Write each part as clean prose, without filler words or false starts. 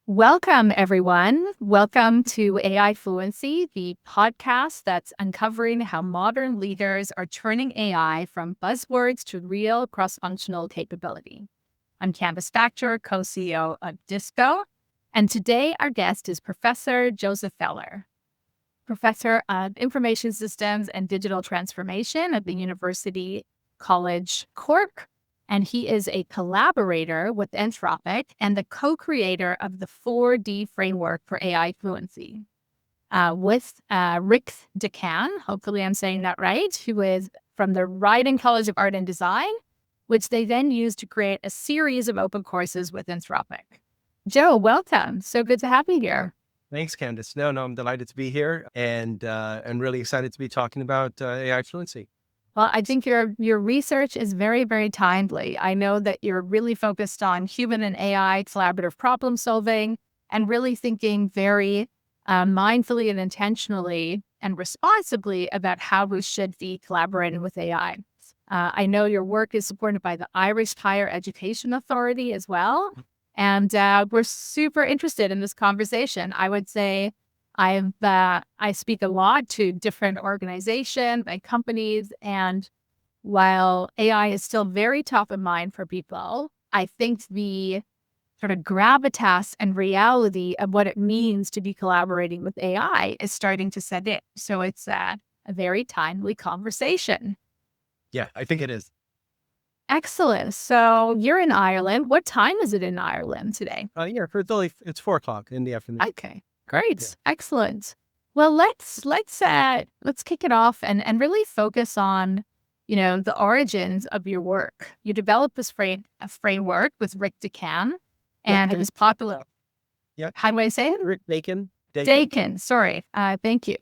Welcome, everyone. Welcome to AI Fluency, the podcast that's uncovering how modern leaders are turning AI from buzzwords to real cross-functional capability. I'm Candice Faktor, co-CEO of Disco, and today our guest is Professor Joseph Feller, Professor of Information Systems and Digital Transformation at the University College Cork. And he is a collaborator with Anthropic and the co-creator of the 4D framework for AI fluency. With Rick Dakan, hopefully I'm saying that right, who is from the Ryden College of Art and Design, which they then use to create a series of open courses with Anthropic. Joe, welcome. So good to have you here. Thanks, Candice. No, I'm delighted to be here and really excited to be talking about AI fluency. Well, I think your research is very, very timely. I know that you're really focused on human and AI collaborative problem solving and really thinking very mindfully and intentionally and responsibly about how we should be collaborating with AI. I know your work is supported by the Irish Higher Education Authority as well. And we're super interested in this conversation. I would say I speak a lot to different organizations and companies, and while AI is still very top of mind for people, I think the sort of gravitas and reality of what it means to be collaborating with AI is starting to set in. So it's a very timely conversation. Yeah, I think it is. Excellent. So you're in Ireland. What time is it in Ireland today? It's 4 o'clock in the afternoon. Okay, great. Yeah. Excellent. Well, let's kick it off and really focus on, the origins of your work. You developed this framework with Rick Dakan, and it was popular. Yeah. How do I say it? Rick Dakan. Dakan. Sorry. Thank you.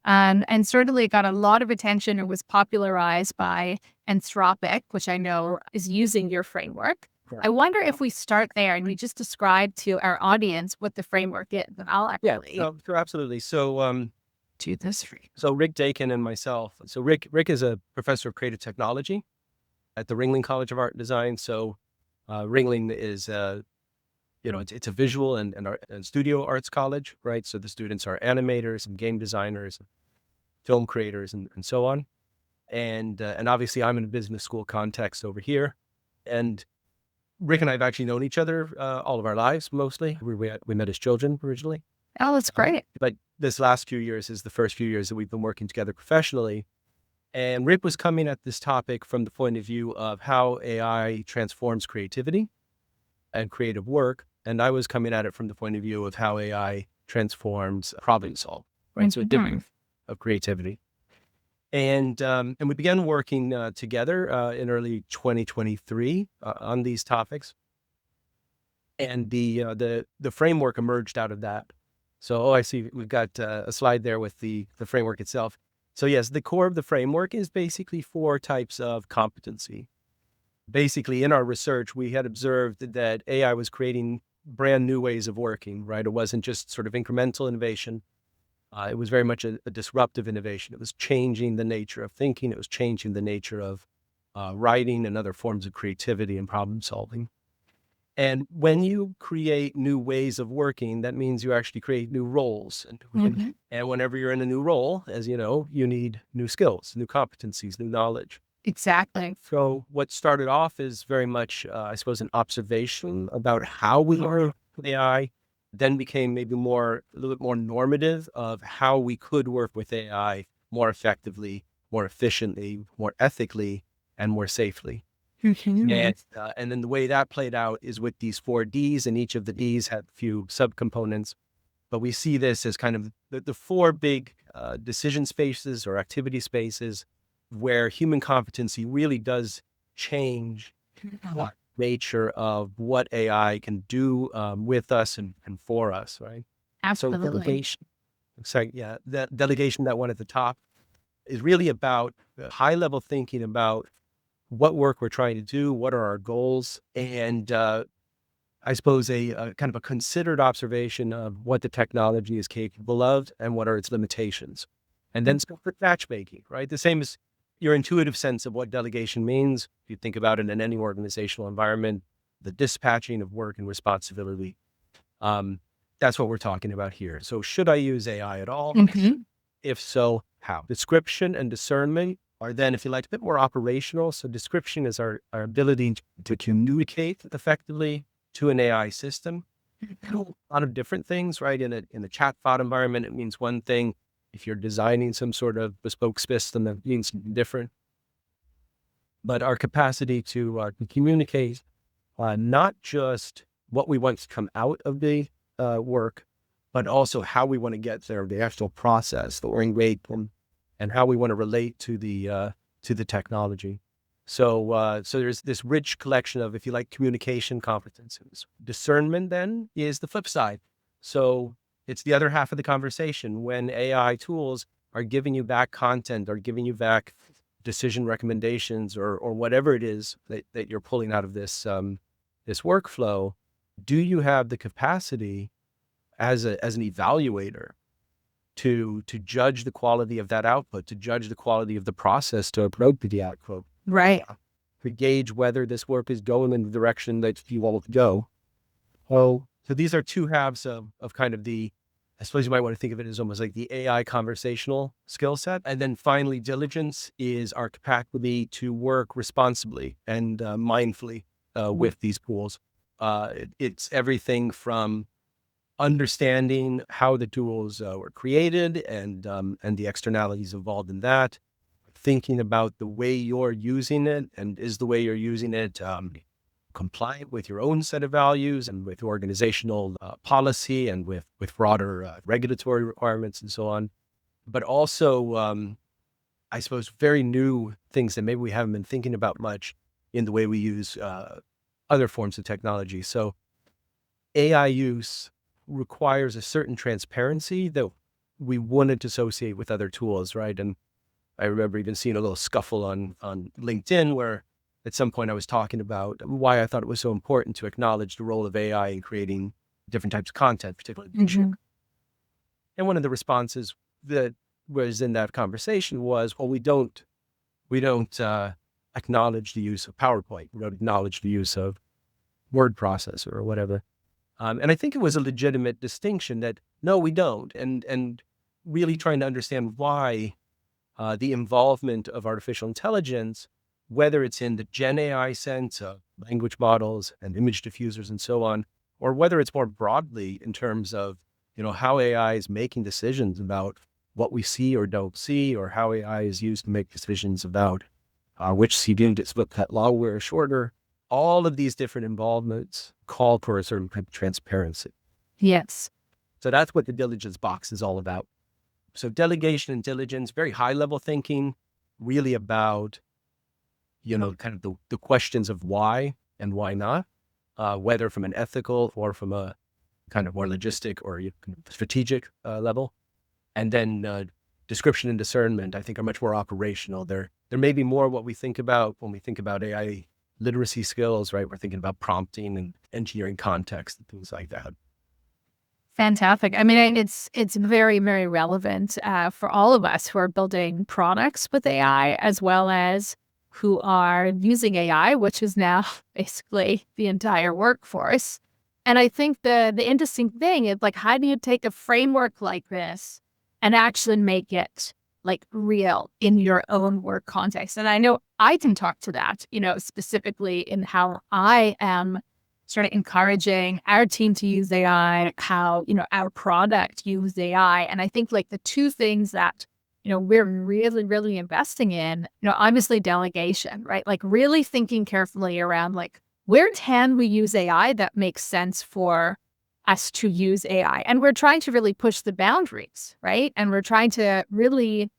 And certainly got a lot of attention. It was popularized by Anthropic, which I know is using your framework. I wonder if we start there and we just describe to our audience what the framework is. And I'll actually sure, absolutely. So do this for you. So Rick Dakan and myself. So Rick is a professor of creative technology at the Ringling College of Art and Design. So Ringling is it's a visual and studio arts college, right? So the students are animators and game designers, film creators, and so on. And obviously I'm in a business school context over here. And Rick and I have actually known each other all of our lives, mostly. We met as children originally. Oh, that's great. But this last few years is the first few years that we've been working together professionally. And Rick was coming at this topic from the point of view of how AI transforms creativity and creative work. And I was coming at it from the point of view of how AI transforms problem solve, right? So a difference of creativity. And we began working together in early 2023 on these topics. And the framework emerged out of that. So, I see we've got a slide there with the framework itself. So yes, the core of the framework is basically 4 types of competency. Basically, in our research, we had observed that AI was creating brand new ways of working, right? It wasn't just sort of incremental innovation. It was very much a disruptive innovation. It was changing the nature of thinking. It was changing the nature of writing and other forms of creativity and problem solving. And when you create new ways of working, that means you actually create new roles. And whenever you're in a new role, as you know, you need new skills, new competencies, new knowledge. Exactly. So what started off is very much, I suppose, an observation about how we learn AI, then became maybe a little bit more normative of how we could work with AI more effectively, more efficiently, more ethically, and more safely. And then the way that played out is with these 4 Ds, and each of the Ds had a few subcomponents. But we see this as kind of the 4 big decision spaces or activity spaces where human competency really does change the nature of what AI can do with us and for us, right? Absolutely. So that delegation, that one at the top, is really about high-level thinking about what work we're trying to do, what are our goals, and I suppose a kind of a considered observation of what the technology is capable of and what are its limitations. And then for matchmaking, right? The same as your intuitive sense of what delegation means. If you think about it in any organizational environment, the dispatching of work and responsibility. That's what we're talking about here. So should I use AI at all? Mhm. If so, how? Description and discernment are then, if you like, a bit more operational. So description is our ability to communicate effectively to an AI system. A lot of different things, right? In the chatbot environment, it means one thing. If you're designing some sort of bespoke system, that means something different. But our capacity to communicate not just what we want to come out of the work, but also how we want to get there, the actual process, the rate, and how we want to relate to the technology. So there's this rich collection of, if you like, communication competencies. Discernment then is the flip side. So it's the other half of the conversation when AI tools are giving you back content or giving you back decision recommendations or whatever it is that you're pulling out of this this workflow. Do you have the capacity as an evaluator to judge the quality of that output, to judge the quality of the process to approach the output, Right. to gauge whether this work is going in the direction that you want it to go? So these are two halves of kind of the, I suppose you might want to think of it as almost like the AI conversational skill set. And then finally, diligence is our capacity to work responsibly and mindfully with these tools. It's everything from understanding how the tools were created and the externalities involved in that, thinking about the way you're using it, and is the way you're using it compliant with your own set of values and with organizational policy and with broader regulatory requirements and so on. But also, I suppose, very new things that maybe we haven't been thinking about much in the way we use other forms of technology. So AI use requires a certain transparency that we wouldn't associate with other tools, right? And I remember even seeing a little scuffle on LinkedIn where at some point I was talking about why I thought it was so important to acknowledge the role of AI in creating different types of content, particularly visual. And one of the responses that was in that conversation was, well, we don't acknowledge the use of PowerPoint. We don't acknowledge the use of word processor or whatever. And I think it was a legitimate distinction that, no, we don't. And really trying to understand why the involvement of artificial intelligence, whether it's in the Gen AI sense of language models and image diffusers and so on, or whether it's more broadly in terms of, how AI is making decisions about what we see or don't see, or how AI is used to make decisions about which CD to split cut longer or shorter. All of these different involvements call for a certain kind of transparency. Yes. So that's what the diligence box is all about. So delegation and diligence, very high level thinking, really about, kind of the questions of why and why not, whether from an ethical or from a kind of more logistic or strategic level. And then description and discernment, I think, are much more operational. There may be more what we think about when we think about AI literacy skills, right? We're thinking about prompting and engineering context and things like that. Fantastic. I mean, it's very, very relevant for all of us who are building products with AI, as well as who are using AI, which is now basically the entire workforce. And I think the interesting thing is, like, how do you take a framework like this and actually make it like real in your own work context? And I know I can talk to that, specifically in how I am sort of encouraging our team to use AI, how, our product use AI. And I think like the two things that, we're really, really investing in, obviously delegation, right? Like really thinking carefully around like, where can we use AI that makes sense for us to use AI? And we're trying to really push the boundaries, right? And we're trying to really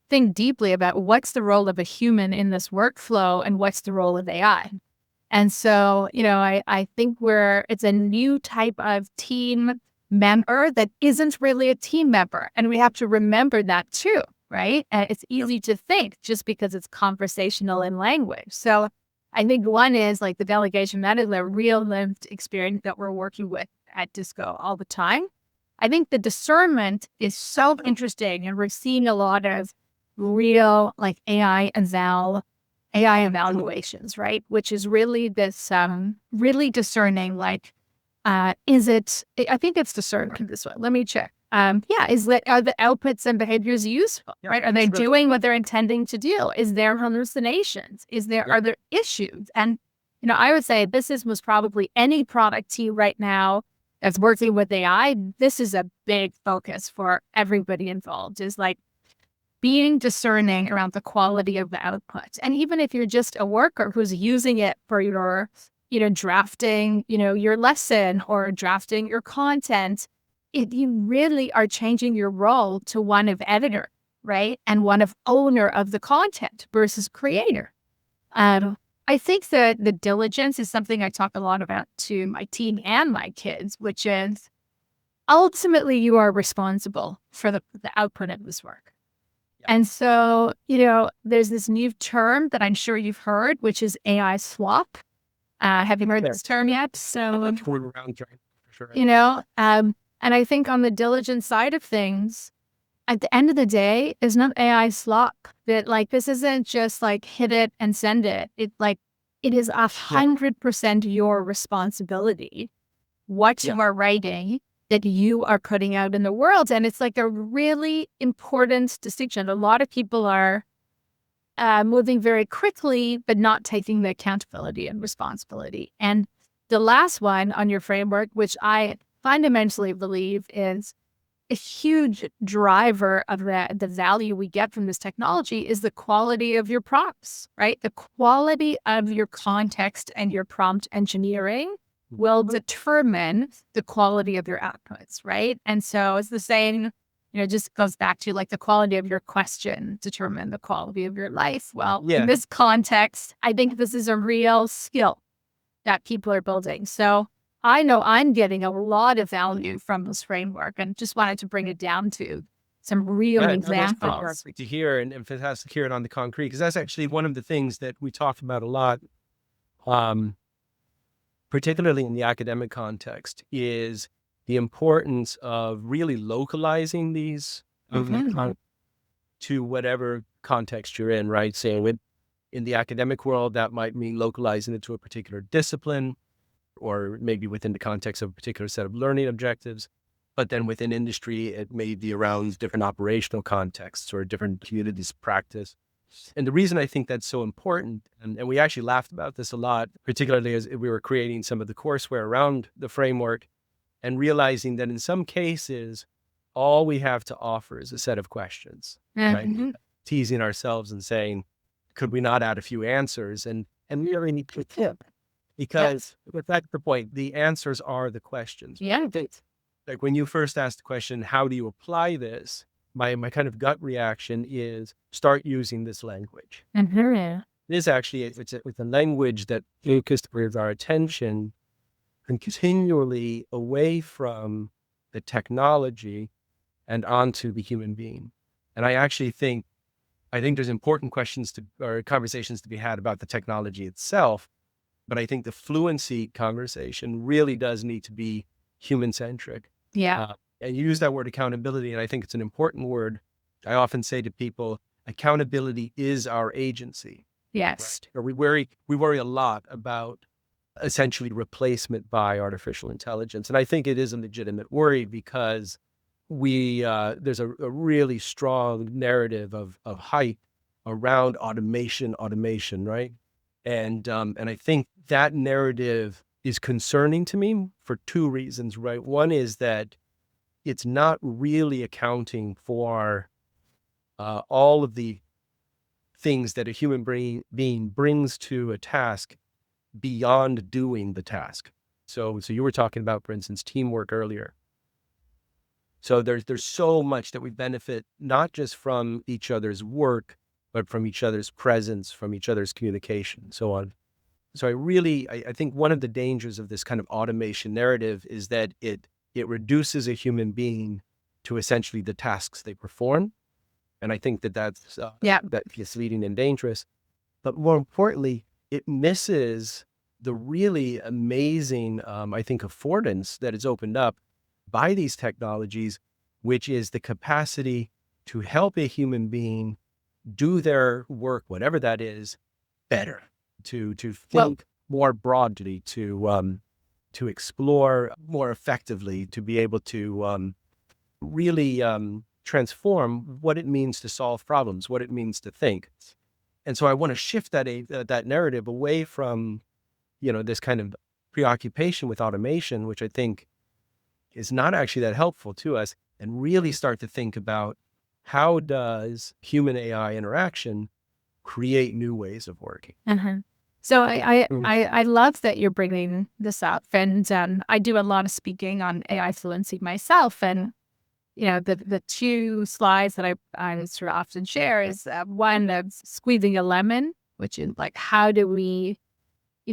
think deeply about what's the role of a human in this workflow and what's the role of AI. And so, I think it's a new type of team member that isn't really a team member. And we have to remember that too, right? And it's easy to think just because it's conversational in language. So I think one is like the delegation, that is a real lived experience that we're working with at Disco all the time. I think the discernment is so interesting, and we're seeing a lot of real like AI evaluations, right? Which is really this really discerning, like, Is it, I think it's discernment this one. Let me check. Are the outputs and behaviors useful, right? Are they doing what they're intending to do? Is there hallucinations? Are there issues? And, I would say this is most probably any product team right now that's working with AI. This is a big focus for everybody involved, is like being discerning around the quality of the output. And even if you're just a worker who's using it for your, drafting, your lesson or drafting your content, you really are changing your role to one of editor, right? And one of owner of the content versus creator. I think that the diligence is something I talk a lot about to my team and my kids, which is ultimately you are responsible for the output of this work. And so, there's this new term that I'm sure you've heard, which is AI slop. Have you heard this term yet? So, and I think on the diligence side of things, at the end of the day, it's not AI slop. That this isn't just hit it and send it. It is 100% your responsibility what you are writing that you are putting out in the world. And it's a really important distinction. A lot of people are moving very quickly, but not taking the accountability and responsibility. And the last one on your framework, which I fundamentally believe is a huge driver of the value we get from this technology, is the quality of your prompts, right? The quality of your context and your prompt engineering will determine the quality of your outputs, right? And so it's the same, just goes back to the quality of your question determine the quality of your life. Well, in this context, I think this is a real skill that people are building. So I know I'm getting a lot of value from this framework, and just wanted to bring it down to some real examples. Fantastic to hear, and fantastic to hear it on the concrete, because that's actually one of the things that we talk about a lot, particularly in the academic context, is the importance of really localizing these to whatever context you're in, right? So in the academic world, that might mean localizing it to a particular discipline, or maybe within the context of a particular set of learning objectives. But then within industry, it may be around different operational contexts or different communities of practice. And the reason I think that's so important, and we actually laughed about this a lot, particularly as we were creating some of the courseware around the framework, and realizing that in some cases, all we have to offer is a set of questions, right? Teasing ourselves and saying, could we not add a few answers? And we really need to tip, because that's the point. The answers are the questions. Yeah. Like when you first asked the question, how do you apply this? My kind of gut reaction is start using this language. This actually, it's a language that focuses our attention continually away from the technology and onto the human being. And I actually think there's important questions or conversations to be had about the technology itself, but I think the fluency conversation really does need to be human-centric. Yeah. And you use that word accountability, and I think it's an important word. I often say to people, accountability is our agency. Yes. Right? Or we worry a lot about essentially replacement by artificial intelligence. And I think it is a legitimate worry, because there's a really strong narrative of hype around automation, right? And I think that narrative is concerning to me for two reasons, right? One is that it's not really accounting for all of the things that a human being brings to a task beyond doing the task. So you were talking about, for instance, teamwork earlier. So there's so much that we benefit, not just from each other's work, but from each other's presence, from each other's communication, and so on. So I think one of the dangers of this kind of automation narrative is that it reduces a human being to essentially the tasks they perform. And I think that's misleading and dangerous. But more importantly, it misses the really amazing, I think, affordance that is opened up by these technologies, which is the capacity to help a human being do their work, whatever that is, better, to think more broadly, to to explore more effectively, to be able to really transform what it means to solve problems, what it means to think. And so I want to shift that narrative away from, this kind of preoccupation with automation, which I think is not actually that helpful to us, and really start to think about how does human AI interaction create new ways of working. So I love that you're bringing this up, and I do a lot of speaking on AI fluency myself, and the two slides that I sort of often share is one of squeezing a lemon, which is like, how do we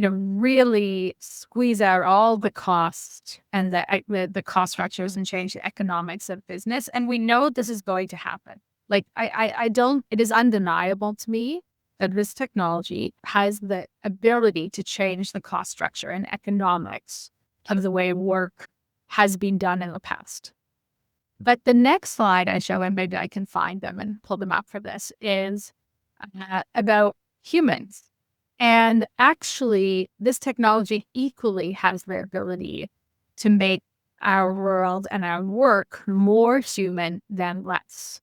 really squeeze out all the costs and the cost structures and change the economics of business. And we know this is going to happen. Like, it is undeniable to me that this technology has the ability to change the cost structure and economics of the way work has been done in the past. But the next slide I show, and maybe I can find them and pull them up for this, is about humans. And actually, this technology equally has the ability to make our world and our work more human than less.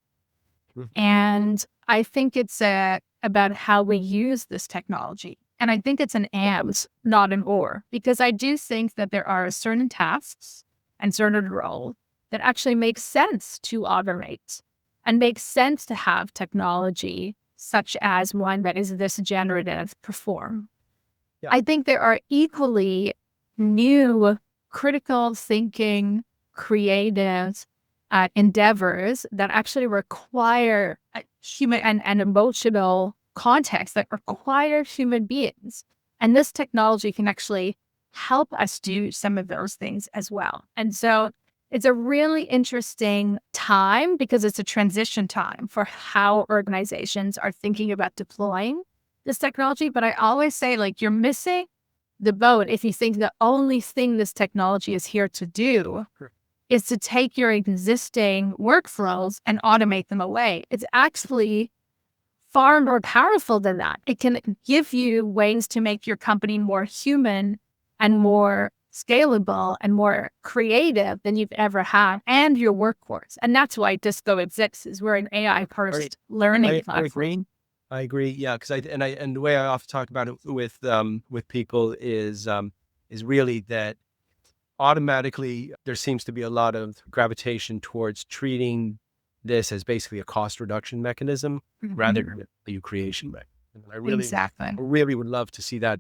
And I think it's about how we use this technology. And I think it's an and, not an or, because I do think that there are certain tasks and certain roles that actually make sense to automate and make sense to have technology such as one that is this generative perform. Yeah. I think there are equally new critical thinking, creative endeavors that actually require human and emotional context, that require human beings. And this technology can actually help us do some of those things as well. And so it's a really interesting time because it's a transition time for how organizations are thinking about deploying this technology. But I always say, like, you're missing the boat if you think the only thing this technology is here to do is to take your existing workflows and automate them away. It's actually far more powerful than that. It can give you ways to make your company more human and more scalable and more creative than you've ever had, and your workforce. And that's why Disco exists, is we're an AI-first learning platform. I agree. Yeah, because and the way I often talk about it with people is really that automatically there seems to be a lot of gravitation towards treating this as basically a cost reduction mechanism rather than a value creation mechanism. And I really would love to see that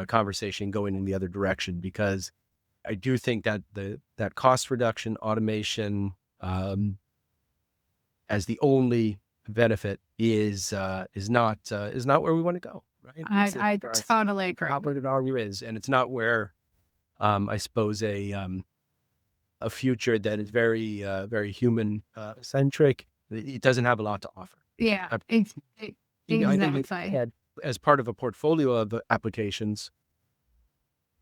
conversation going in the other direction, because I do think that that cost reduction, automation, as the only benefit is not where we want to go. Right? I totally agree. Not what it already is, and it's not where I suppose a future that is very very human centric. It doesn't have a lot to offer. Yeah, exactly. As part of a portfolio of applications,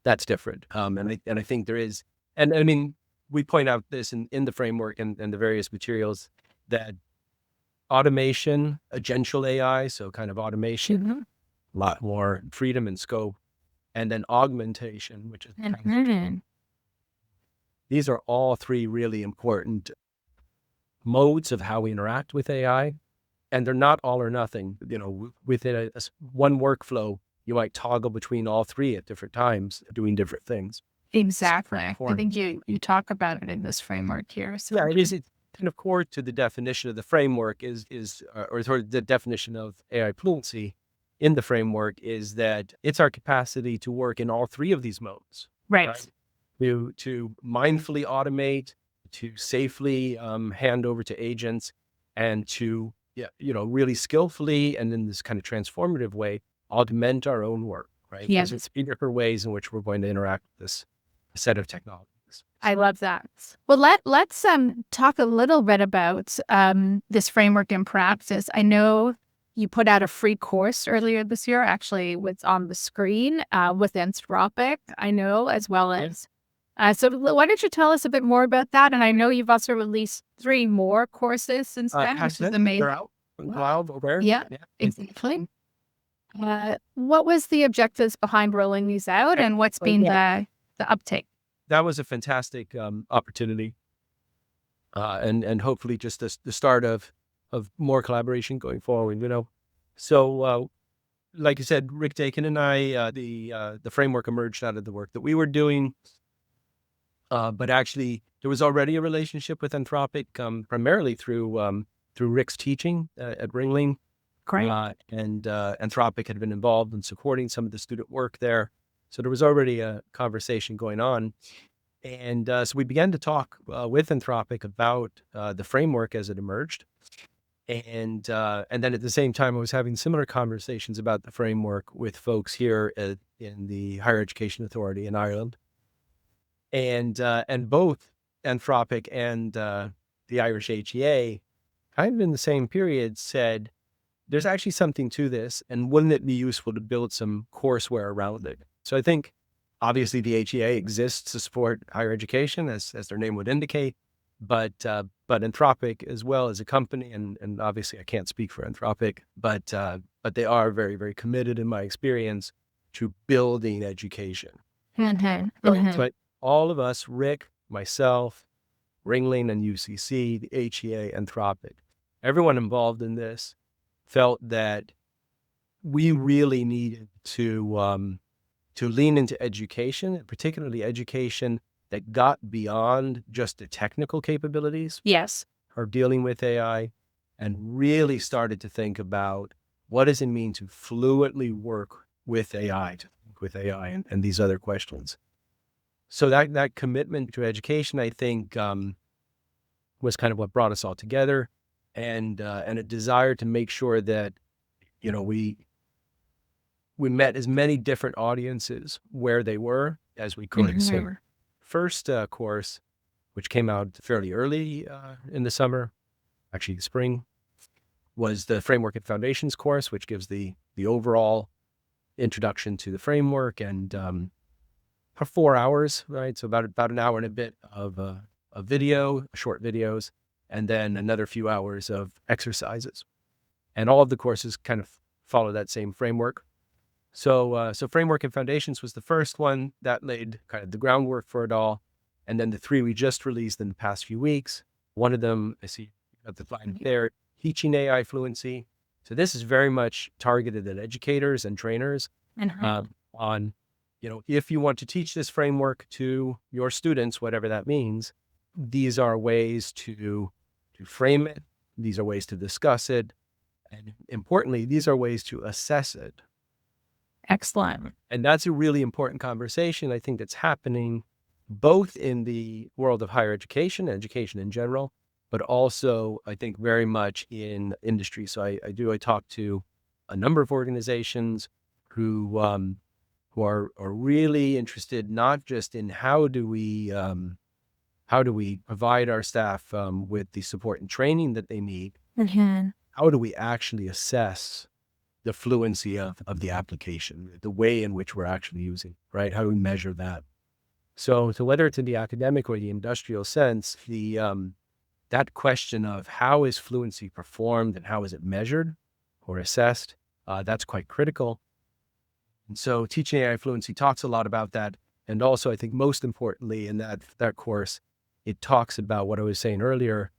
that's different. And I think there is, and I mean, we point out this in the framework and the various materials, that automation, agential AI, so kind of automation, a lot more freedom and scope, and then augmentation, which is these are all three really important modes of how we interact with AI. And they're not all or nothing. Within one workflow, you might toggle between all three at different times, doing different things. Exactly. I think you talk about it in this framework here. So. Yeah, it is. It's kind of core to the definition of the framework or sort of the definition of AI fluency in the framework is that it's our capacity to work in all three of these modes. Right? To mindfully automate, to safely hand over to agents, and to really skillfully and in this kind of transformative way, augment our own work, right? Yes. There's three different ways in which we're going to interact with this set of technologies. I love that. Well, let's talk a little bit about this framework in practice. I know you put out a free course earlier this year, actually, what's on the screen with Anthropic, I know, as well as. So why don't you tell us a bit more about that? And I know you've also released 3 more courses since then, which is amazing. They're out. Wild over. Yeah, exactly. What was the objectives behind rolling these out, and what's been the uptake? that was a fantastic opportunity, and hopefully just the start of more collaboration going forward. So like you said, Rick Dakan and I, the framework emerged out of the work that we were doing. But actually, there was already a relationship with Anthropic, primarily through Rick's teaching at Ringling. Great. And Anthropic had been involved in supporting some of the student work there. So there was already a conversation going on. And so we began to talk with Anthropic about the framework as it emerged. And then at the same time, I was having similar conversations about the framework with folks here in the Higher Education Authority in Ireland. And both Anthropic and the Irish HEA, kind of in the same period, said, there's actually something to this, and wouldn't it be useful to build some courseware around it? So I think, obviously, the HEA exists to support higher education, as their name would indicate, but Anthropic, as well as a company, and obviously I can't speak for Anthropic, but they are very, very committed, in my experience, to building education. So all of us, Rick, myself, Ringling and UCC, the HEA, Anthropic, everyone involved in this felt that we really needed to lean into education, and particularly education that got beyond just the technical capabilities Yes. of dealing with AI, and really started to think about what does it mean to fluently work with AI, and these other questions. So that commitment to education, I think, was kind of what brought us all together, and a desire to make sure that, we met as many different audiences where they were as we could. So first course, which came out fairly early in the summer, actually the spring, was the Framework and Foundations course, which gives the overall introduction to the framework, and for 4 hours, right? So about an hour and a bit of video, short videos, and then another few hours of exercises. And all of the courses kind of follow that same framework. So Framework and Foundations was the first one that laid kind of the groundwork for it all. And then the 3 we just released in the past few weeks. One of them, I see at the slide there, Teaching AI Fluency. So this is very much targeted at educators and trainers on, if you want to teach this framework to your students, whatever that means, these are ways to frame it. These are ways to discuss it. And importantly, these are ways to assess it. Excellent. And that's a really important conversation, I think, that's happening both in the world of higher education in general, but also, I think, very much in industry. So I talk to a number of organizations who are really interested, not just in how do we provide our staff with the support and training that they need, how do we actually assess the fluency of the application, the way in which we're actually using, right? How do we measure that? So whether it's in the academic or the industrial sense, that question of how is fluency performed and how is it measured or assessed, that's quite critical. And so Teaching AI Fluency talks a lot about that. And also, I think most importantly in that course, it talks about what I was saying earlier,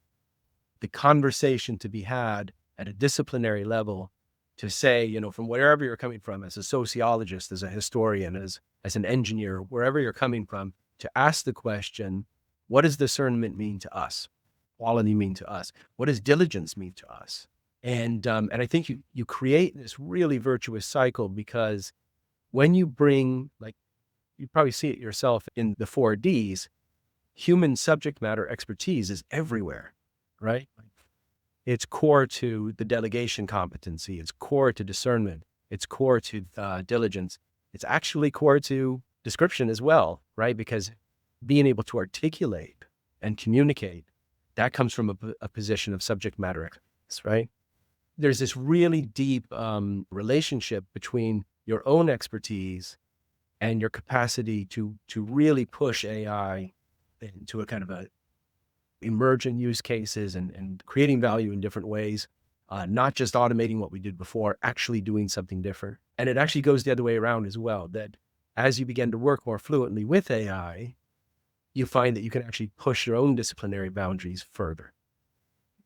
the conversation to be had at a disciplinary level to say, from wherever you're coming from, as a sociologist, as a historian, as an engineer, wherever you're coming from, to ask the question, what does discernment mean to us? Quality mean to us? What does diligence mean to us? And I think you create this really virtuous cycle, because when you bring, like, you probably see it yourself in the 4 Ds, human subject matter expertise is everywhere, right? It's core to the delegation competency. It's core to discernment. It's core to diligence. It's actually core to description as well, right? Because being able to articulate and communicate, that comes from a position of subject matter expertise, right? There's this really deep relationship between your own expertise and your capacity to really push AI into a kind of a emergent use cases and creating value in different ways, not just automating what we did before, actually doing something different. And it actually goes the other way around as well, that as you begin to work more fluently with AI, you find that you can actually push your own disciplinary boundaries further.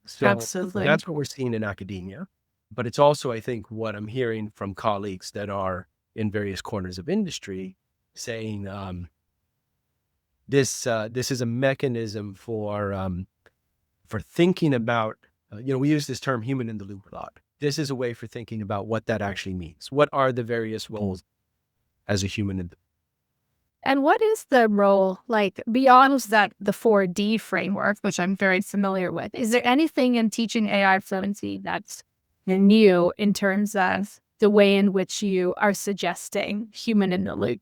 So Absolutely. that's what we're seeing in academia. But it's also, I think, what I'm hearing from colleagues that are in various corners of industry saying this is a mechanism for thinking about, we use this term human in the loop a lot. This is a way for thinking about what that actually means. What are the various roles as a human in the And what is the role, like beyond that, the 4D framework, which I'm very familiar with? Is there anything in teaching AI fluency that's new in terms of the way in which you are suggesting human in the loop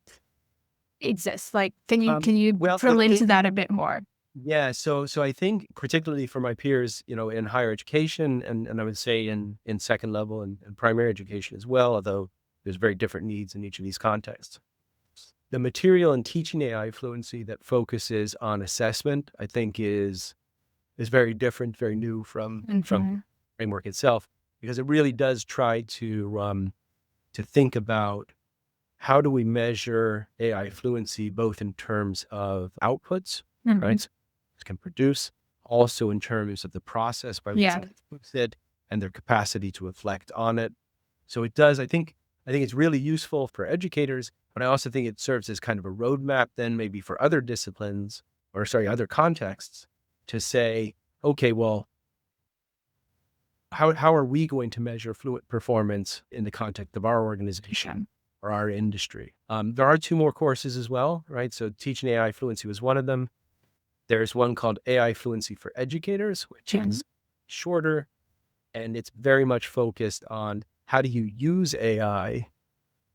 exists? Like, can you well, drill into that a bit more? Yeah, so I think particularly for my peers, in higher education and I would say in second level and primary education as well, although there's very different needs in each of these contexts. The material in teaching AI fluency that focuses on assessment, I think is very different, very new from Mhm. framework itself, because it really does try to think about how do we measure AI fluency both in terms of outputs, right? Mhm. So it can produce, also in terms of the process by which Yeah. it puts it and their capacity to reflect on it. So it does, I think it's really useful for educators, but I also think it serves as kind of a roadmap then maybe for other disciplines or sorry, other contexts to say, okay, well, how are we going to measure fluent performance in the context of our organization or our industry? There are two more courses as well, right? So teaching AI fluency was one of them. There's one called AI Fluency for Educators, which is shorter, and it's very much focused on how do you use AI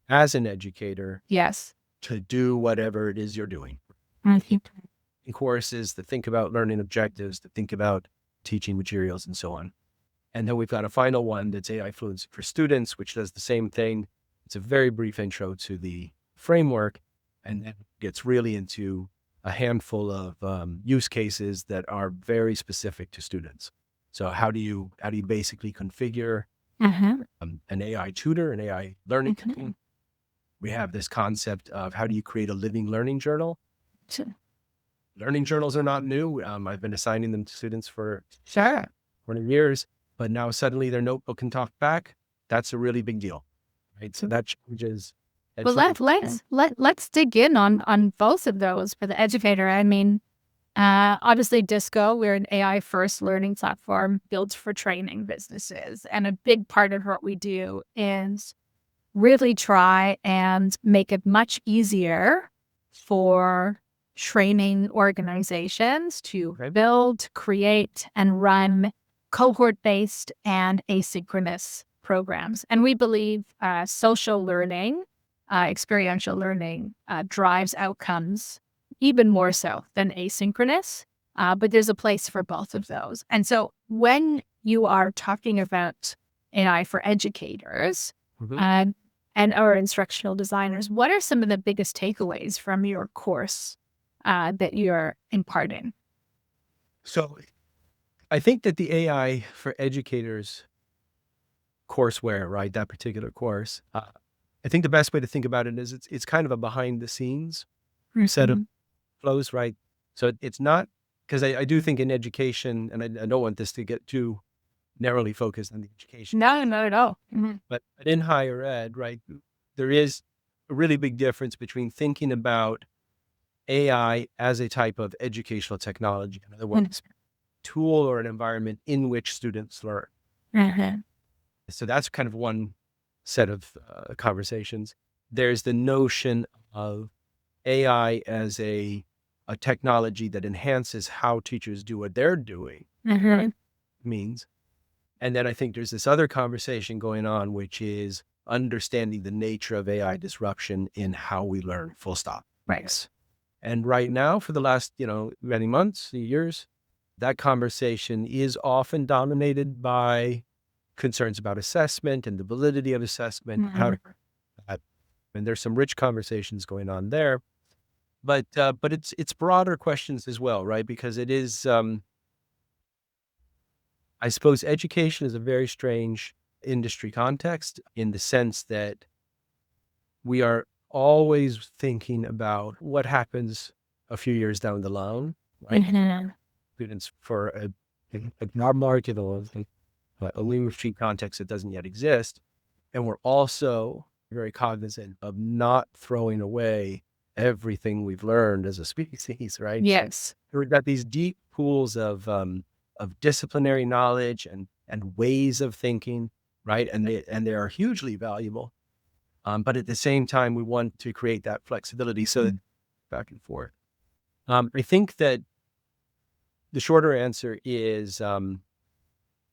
as an educator Yes. to do whatever it is you're doing. Mhm. Courses that think about learning objectives, that think about teaching materials and so on. And then we've got a final one that's AI Fluency for Students, which does the same thing. It's a very brief intro to the framework and then gets really into a handful of use cases that are very specific to students. So how do you basically configure an AI tutor, an AI learning tool? We have this concept of how do you create a living learning journal? Learning journals are not new. I've been assigning them to students for Sure. 20 years, but now suddenly their notebook can talk back. That's a really big deal, right? So that changes. Well, let's dig in on both of those for the educator. I mean, obviously, Disco, we're an AI first learning platform built for training businesses, and a big part of what we do is really try and make it much easier for training organizations to build, create, and run cohort-based and asynchronous programs. And we believe social learning, experiential learning drives outcomes even more so than asynchronous. But there's a place for both of those. And so when you are talking about AI for educators, and our instructional designers, what are some of the biggest takeaways from your course that you're imparting? So I think that the AI for Educators courseware, right, that particular course, I think the best way to think about it is it's kind of a behind the scenes set of flows, right? So it's not, because I do think in education, and I don't want this to get too narrowly focused on the education, No, not at all. but in higher ed, right, there is a really big difference between thinking about AI as a type of educational technology, in other words, tool or an environment in which students learn. So that's kind of one set of conversations. There's the notion of AI as a technology that enhances how teachers do what they're doing means. And then I think there's this other conversation going on, which is understanding the nature of AI disruption in how we learn, full stop. Right. And right now, for the last, many months, years, that conversation is often dominated by concerns about assessment and the validity of assessment, how to, and there's some rich conversations going on there. But it's broader questions as well, right? Because it is, I suppose education is a very strange industry context in the sense that we are always thinking about what happens a few years down the line, right? Students for a job market or a leadership context that doesn't yet exist. And we're also very cognizant of not throwing away everything we've learned as a species, right? Yes. So we've got these deep pools of disciplinary knowledge and ways of thinking, right? And they are hugely valuable. But at the same time, we want to create that flexibility so that back and forth. I think that the shorter answer is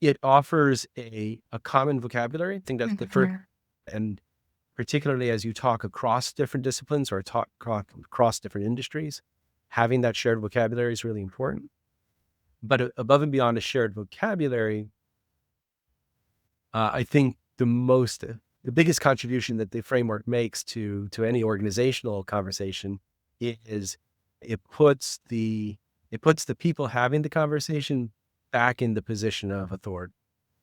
it offers a common vocabulary. I think that's the first, and particularly as you talk across different disciplines or talk across different industries, having that shared vocabulary is really important. But above and beyond a shared vocabulary, I think the biggest contribution that the framework makes to any organizational conversation is it puts the people having the conversation back in the position of authority.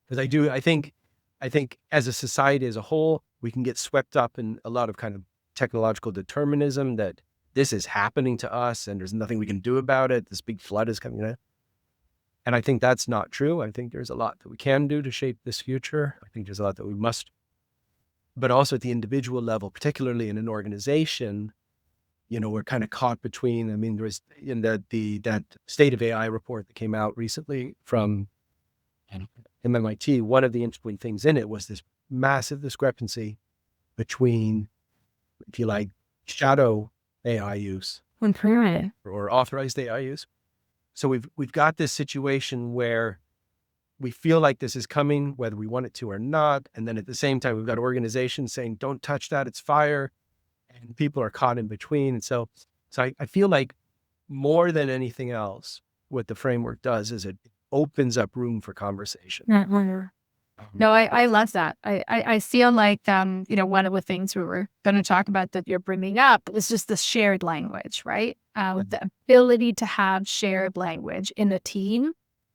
Because I think as a society as a whole, we can get swept up in a lot of kind of technological determinism that this is happening to us and there's nothing we can do about it. This big flood is coming in. And I think that's not true. I think there's a lot that we can do to shape this future. I think there's a lot that we must, but also at the individual level, particularly in an organization, we're kind of caught between, there was in that State of AI report that came out recently from MIT, one of the interesting things in it was this massive discrepancy between, if you like, shadow AI use or authorized AI use. So we've got this situation where we feel like this is coming, whether we want it to or not. And then at the same time, we've got organizations saying, don't touch that, it's fire. And people are caught in between. And so I feel like more than anything else, what the framework does is it opens up room for conversation. No, I love that. I feel like, one of the things we were going to talk about that you're bringing up is just the shared language, right? The ability to have shared language in a team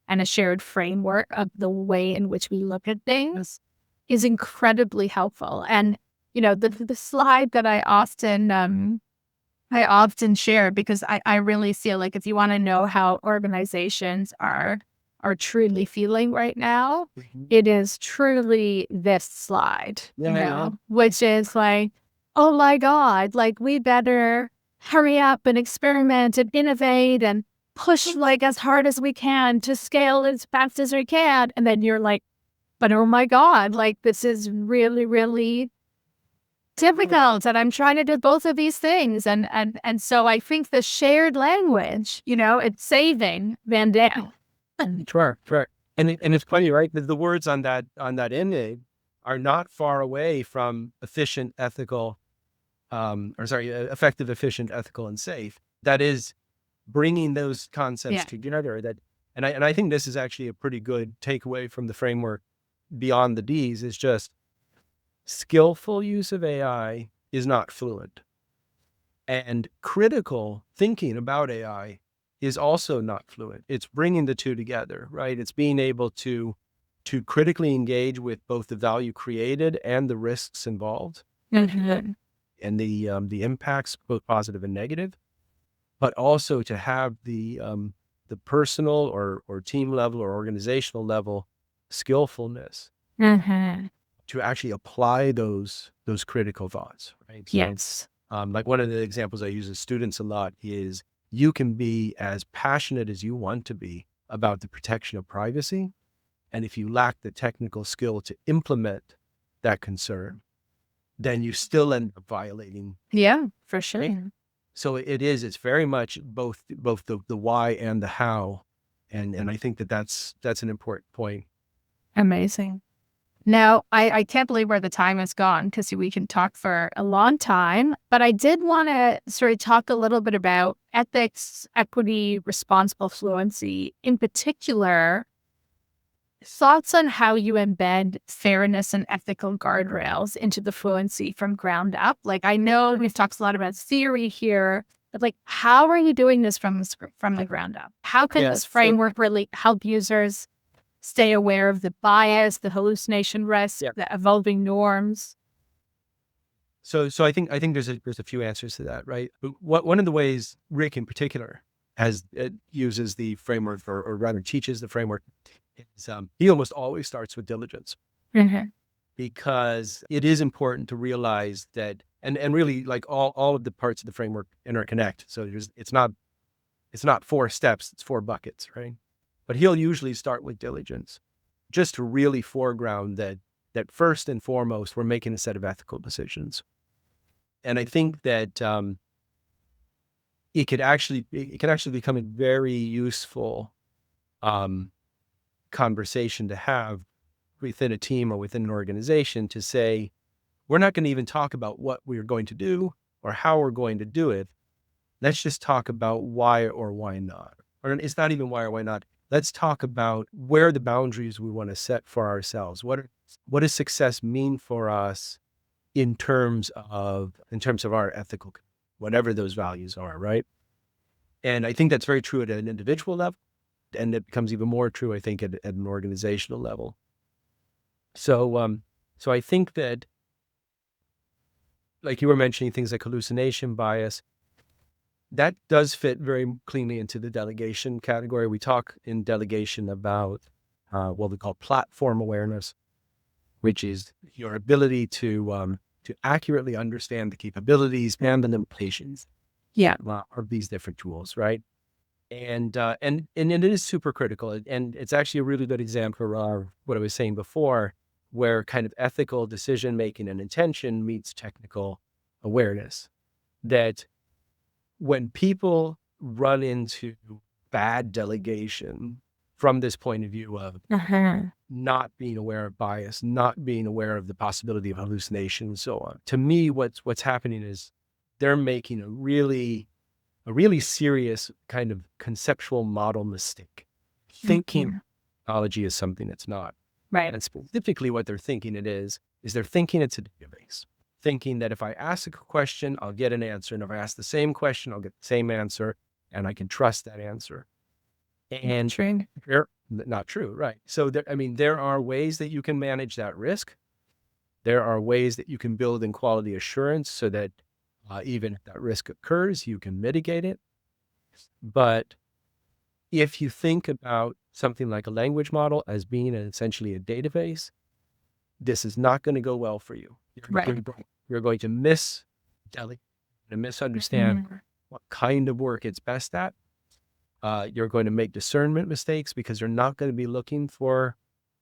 and a shared framework of the way in which we look at things is incredibly helpful. And, the slide that I often share, because I really feel like if you want to know how organizations are truly feeling right now, it is truly this slide, which is like, oh my God, like we better hurry up and experiment and innovate and push like as hard as we can to scale as fast as we can. And then you're like, but oh my God, like this is really, really difficult. And I'm trying to do both of these things. And so I think the shared language, it's saving Van Dam. Sure. And it's funny, right? The words on that image are not far away from effective, efficient, ethical, and safe. That is bringing those concepts together. And I think this is actually a pretty good takeaway from the framework beyond the D's is just skillful use of AI is not fluent. And critical thinking about AI is also not fluent. It's bringing the two together, right? It's being able to critically engage with both the value created and the risks involved, and the impacts, both positive and negative, but also to have the personal or team level or organizational level skillfulness to actually apply those critical thoughts, right? So, Yes. like one of the examples I use with students a lot is you can be as passionate as you want to be about the protection of privacy. And if you lack the technical skill to implement that concern, then you still end up violating. Yeah, for sure. Right? So it's very much both the why and the how. And I think that's an important point. Amazing. Now, I can't believe where the time has gone because we can talk for a long time, but I did want to sort of talk a little bit about ethics, equity, responsible fluency, in particular, thoughts on how you embed fairness and ethical guardrails into the fluency from ground up. Like, I know we've talked a lot about theory here, but like, how are you doing this from the ground up? How can this framework really help users stay aware of the bias, the hallucination risk, the evolving norms? So I think there's a few answers to that, right? But one of the ways Rick in particular uses the framework, or rather teaches the framework, is he almost always starts with diligence, because it is important to realize that, and really, like, all of the parts of the framework interconnect. So it's not 4 steps, it's 4 buckets, right? But he'll usually start with diligence, just to really foreground that first and foremost, we're making a set of ethical decisions. And I think that it can actually become a very useful conversation to have within a team or within an organization, to say, we're not going to even talk about what we're going to do or how we're going to do it. Let's just talk about why or why not. Or it's not even why or why not. Let's talk about where the boundaries we want to set for ourselves. What does success mean for us in terms of our ethical, whatever those values are, right? And I think that's very true at an individual level, and it becomes even more true, I think, at an organizational level. So I think that, like you were mentioning, things like hallucination bias, that does fit very cleanly into the delegation category. We talk in delegation about what we call platform awareness, which is your ability to accurately understand the capabilities and the limitations of these different tools, right? And it is super critical. And it's actually a really good example of what I was saying before, where kind of ethical decision making and intention meets technical awareness. That when people run into bad delegation from this point of view of not being aware of bias, not being aware of the possibility of hallucination and so on, to me, what's happening is they're making a really serious kind of conceptual model mistake, thinking technology is something that's not. Right. And specifically what they're thinking it is they're thinking it's a database, thinking that if I ask a question, I'll get an answer. And if I ask the same question, I'll get the same answer, and I can trust that answer. And not true, right? So there are ways that you can manage that risk. There are ways that you can build in quality assurance so that even if that risk occurs, you can mitigate it. But if you think about something like a language model as being essentially a database, this is not going to go well for you. You're going to misunderstand what kind of work it's best at. You're going to make discernment mistakes because you're not going to be looking for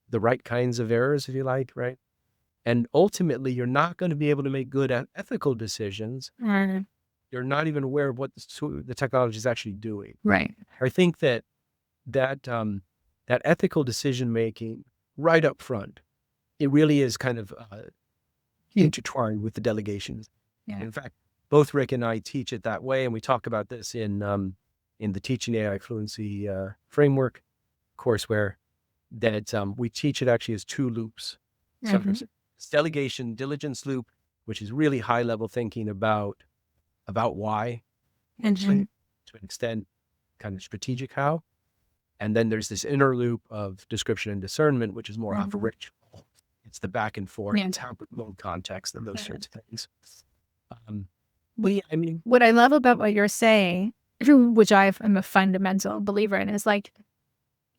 the right kinds of errors, if you like, right? And ultimately, you're not going to be able to make good ethical decisions. You're not even aware of what the technology is actually doing. Right. I think that ethical decision making right up front, it really is kind of intertwined with the delegations. Yeah. In fact, both Rick and I teach it that way, and we talk about this in the Teaching AI Fluency framework courseware, that we teach it actually as 2 loops. It's delegation diligence loop, which is really high level thinking about why, to an extent, kind of strategic how. And then there's this inner loop of description and discernment, which is more of a ritual. It's the back and forth, it's how we build context and those sorts of things. What I love about what you're saying, which I'm a fundamental believer in, is like,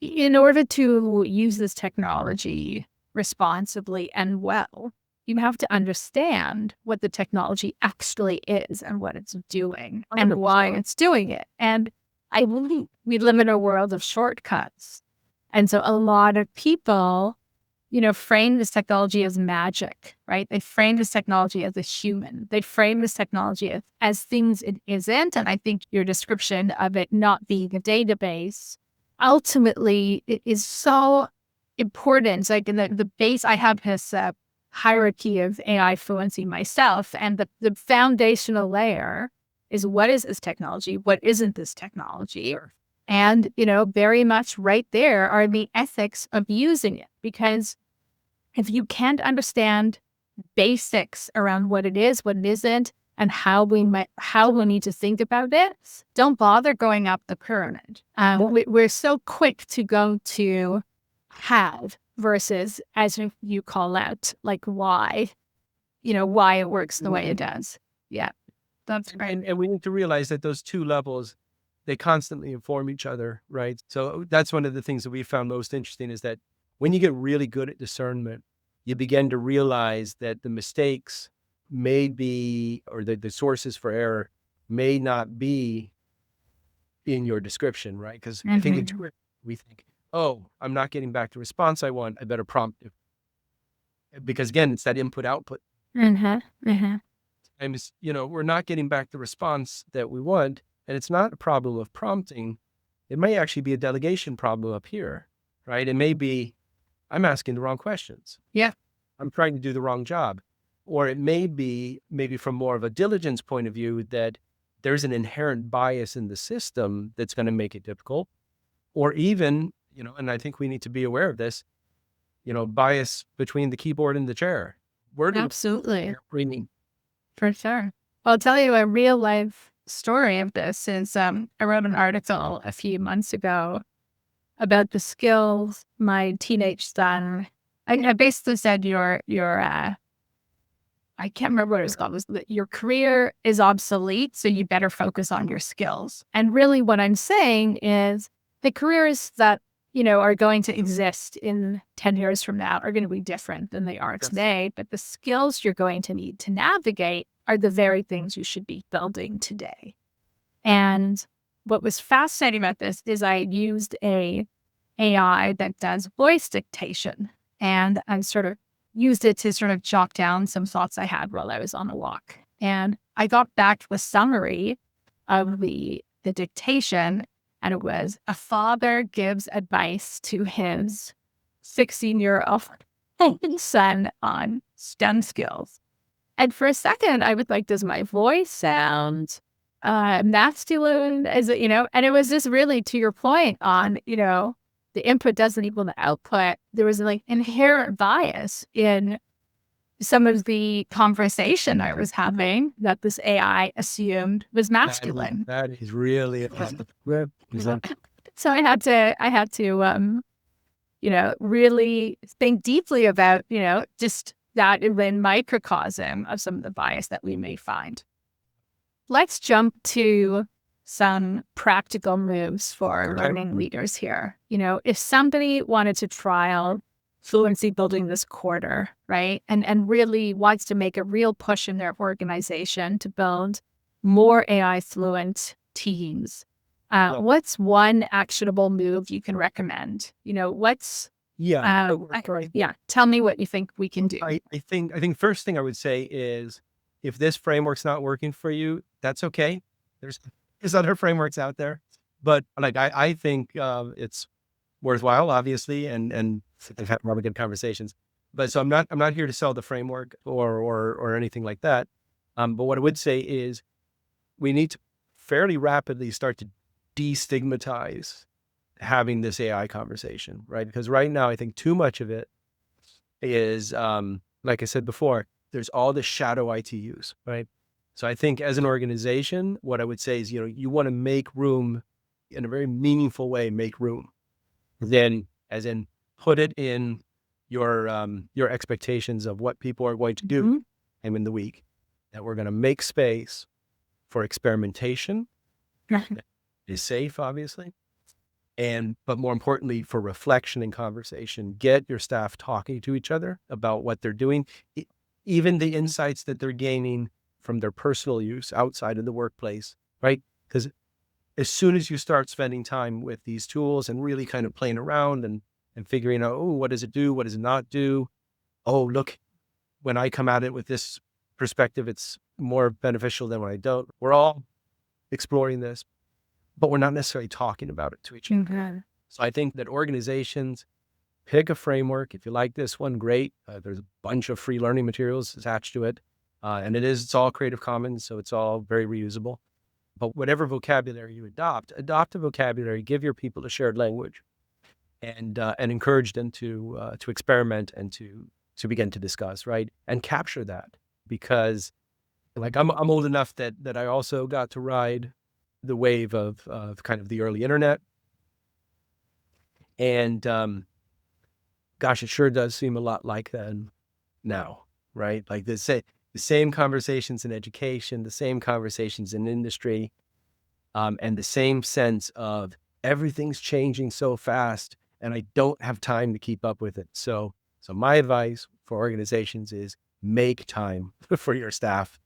in order to use this technology responsibly and well, you have to understand what the technology actually is and what it's doing and why it's doing it. And I believe we live in a world of shortcuts. And so a lot of people, frame this technology as magic, right? They frame this technology as a human. They frame this technology as things it isn't. And I think your description of it not being a database, ultimately, it is so important. Like in the base, I have this hierarchy of AI fluency myself, and the foundational layer is, what is this technology? What isn't this technology? And, very much right there are the ethics of using it. Because if you can't understand basics around what it is, what it isn't, and how we need to think about it, don't bother going up the pyramid. We're so quick to go to have versus, as you call out, like why. why it works the way it does. Yeah, that's right. And we need to realize that those two levels, they constantly inform each other, right? So that's one of the things that we found most interesting is that when you get really good at discernment, you begin to realize that the mistakes may be, or the sources for error may not be in your description, right? Because I think intuitively we think, oh, I'm not getting back the response I want. I better prompt it. Because again, it's that input output. Sometimes, we're not getting back the response that we want. And it's not a problem of prompting. It may actually be a delegation problem up here, right? It may be, I'm asking the wrong questions. Yeah. I'm trying to do the wrong job. Or it may be maybe from more of a diligence point of view that there's an inherent bias in the system that's going to make it difficult. Or even, and I think we need to be aware of this, bias between the keyboard and the chair. Absolutely. Reading. For sure. I'll tell you a real life story of this is I wrote an article a few months ago about the skills my teenage son, I basically said I can't remember what it was called. It was that your career is obsolete, so you better focus on your skills. And really what I'm saying is the careers that, are going to exist in 10 years from now are going to be different than they are today. But the skills you're going to need to navigate are the very things you should be building today. And what was fascinating about this is I used a AI that does voice dictation. And I sort of used it to sort of jot down some thoughts I had while I was on a walk. And I got back a summary of the dictation, and it was a father gives advice to his 16-year-old son on STEM skills. And for a second, I was like, does my voice sound masculine? Is it, and it was just really to your point on, the input doesn't equal the output. There was like inherent bias in some of the conversation I was having that this AI assumed was masculine. That is really So I had to really think deeply about, just that in microcosm of some of the bias that we may find. Let's jump to some practical moves for learning leaders here. If somebody wanted to trial fluency building this quarter, right, and really wants to make a real push in their organization to build more AI fluent teams, what's one actionable move you can recommend? Tell me what you think we can do. I think first thing I would say is if this framework's not working for you, that's okay. There's other frameworks out there, but I think it's worthwhile, obviously, and I've had really good conversations. But so I'm not here to sell the framework or anything like that. But what I would say is we need to fairly rapidly start to destigmatize having this AI conversation, right? Because right now I think too much of it is, like I said before, there's all this shadow IT use, right? So I think as an organization, what I would say is, you want to make room in a very meaningful way, make room. Then as in put it in your expectations of what people are going to do in the week, that we're going to make space for experimentation. Is safe, obviously. But more importantly, for reflection and conversation, get your staff talking to each other about what they're doing, even the insights that they're gaining from their personal use outside of the workplace, right? Because as soon as you start spending time with these tools and really kind of playing around and figuring out, oh, what does it do? What does it not do? Oh, look, when I come at it with this perspective, it's more beneficial than when I don't. We're all exploring this, but we're not necessarily talking about it to each other. Okay. So I think that organizations pick a framework. If you like this one, great. There's a bunch of free learning materials attached to it. And it's all Creative Commons, so it's all very reusable. But whatever vocabulary you adopt a vocabulary, give your people a shared language and encourage them to experiment and to begin to discuss, right? And capture that, because I'm old enough that I also got to ride the wave of kind of the early internet. And gosh, it sure does seem a lot like that now, right? Like the same conversations in education, the same conversations in industry, and the same sense of everything's changing so fast and I don't have time to keep up with it. So my advice for organizations is make time for your staff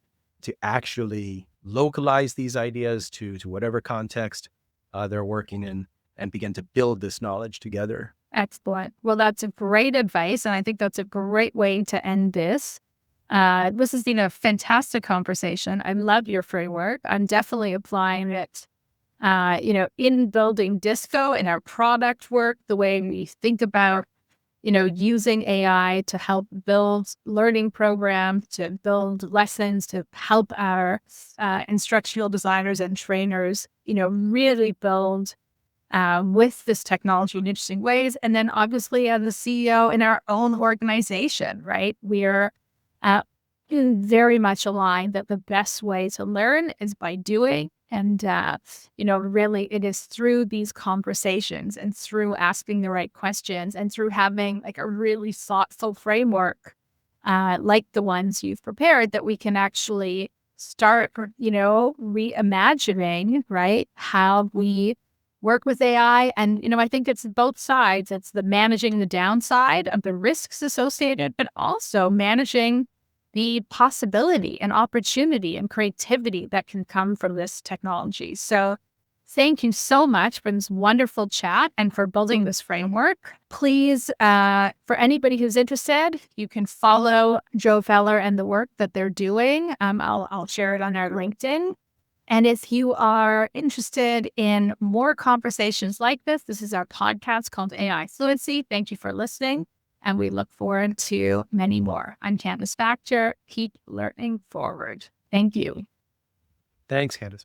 to actually localize these ideas to whatever context they're working in and begin to build this knowledge together. Excellent. Well, that's a great advice. And I think that's a great way to end this. This has been a fantastic conversation. I love your framework. I'm definitely applying it, in building Disco in our product work, the way we think about, using AI to help build learning programs, to build lessons, to help our instructional designers and trainers, really build with this technology in interesting ways. And then obviously as a CEO in our own organization, right? We're very much aligned that the best way to learn is by doing. And, really it is through these conversations and through asking the right questions and through having like a really thoughtful framework, like the ones you've prepared, that we can actually start, reimagining, right, how we work with AI. And, I think it's both sides. It's the managing the downside of the risks associated, but also managing the possibility and opportunity and creativity that can come from this technology. So thank you so much for this wonderful chat and for building this framework. Please, for anybody who's interested, you can follow Joe Feller and the work that they're doing. I'll share it on our LinkedIn. And if you are interested in more conversations like this is our podcast called AI Fluency. Thank you for listening. And we look forward to many more. I'm Candice Faktor. Keep learning forward. Thank you. Thanks, Candice.